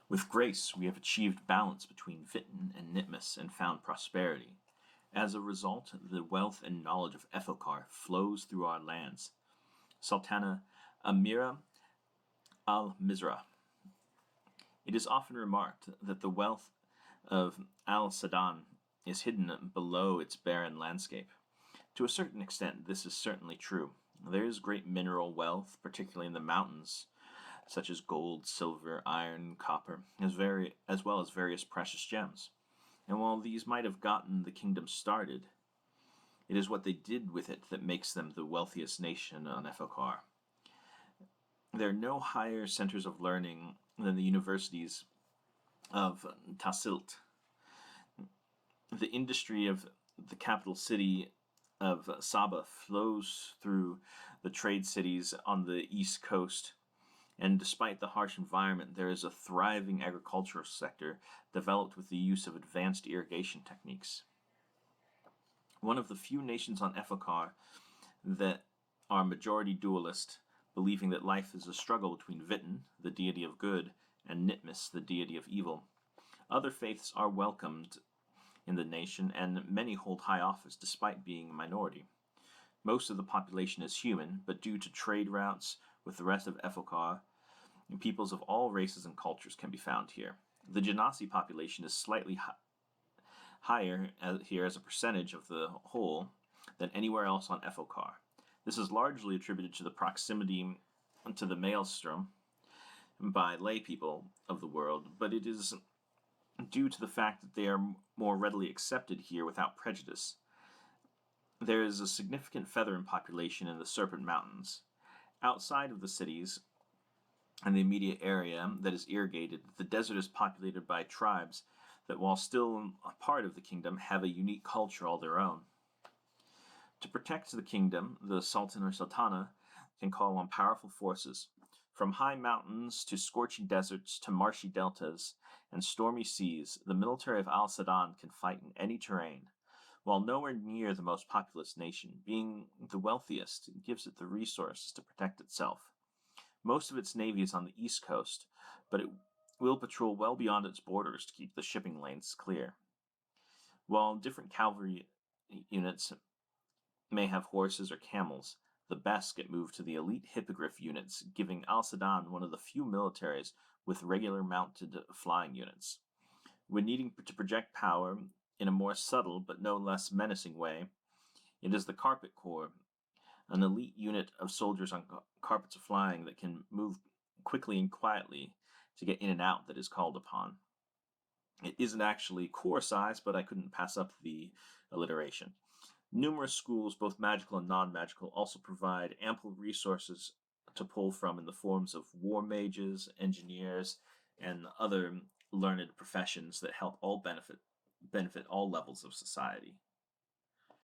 With grace, we have achieved balance between Witten and Nitmis and found prosperity. As a result, the wealth and knowledge of Efoqar flows through our lands. Sultana Amira al-Mizra. It is often remarked that the wealth of Al-Sandan is hidden below its barren landscape. To a certain extent, this is certainly true. There is great mineral wealth, particularly in the mountains, such as gold, silver, iron, copper, as well as various precious gems. And while these might have gotten the kingdom started, it is what they did with it that makes them the wealthiest nation on Efoqar. There are no higher centers of learning than the universities of Tassilt. The industry of the capital city of Saba flows through the trade cities on the east coast, and despite the harsh environment, there is a thriving agricultural sector developed with the use of advanced irrigation techniques. One of the few nations on Efoqar that are majority dualist, believing that life is a struggle between Witten, the deity of good, and Nitmis, the deity of evil. Other faiths are welcomed in the nation, and many hold high office despite being a minority. Most of the population is human, but due to trade routes with the rest of Efoqar, peoples of all races and cultures can be found here. The Genasi population is slightly higher here as a percentage of the whole than anywhere else on Efoqar. This is largely attributed to the proximity to the maelstrom by lay people of the world, but it is due to the fact that they are more readily accepted here without prejudice. There is a significant feathering population in the Serpent Mountains. Outside of the cities and the immediate area that is irrigated, the desert is populated by tribes that, while still a part of the kingdom, have a unique culture all their own. To protect the kingdom, the Sultan or Sultana can call on powerful forces. From high mountains to scorching deserts to marshy deltas and stormy seas, the military of Al-Sandan can fight in any terrain. While nowhere near the most populous nation, being the wealthiest gives it the resources to protect itself. Most of its navy is on the east coast, but it will patrol well beyond its borders to keep the shipping lanes clear. While different cavalry units may have horses or camels, the best get moved to the elite hippogriff units, giving Al-Sandan one of the few militaries with regular mounted flying units. When needing to project power in a more subtle but no less menacing way, it is the Carpet Corps, an elite unit of soldiers on carpets of flying that can move quickly and quietly to get in and out, that is called upon. It isn't actually corps size, but I couldn't pass up the alliteration. Numerous schools, both magical and non-magical, also provide ample resources to pull from in the forms of war mages, engineers, and other learned professions that help all benefit all levels of society.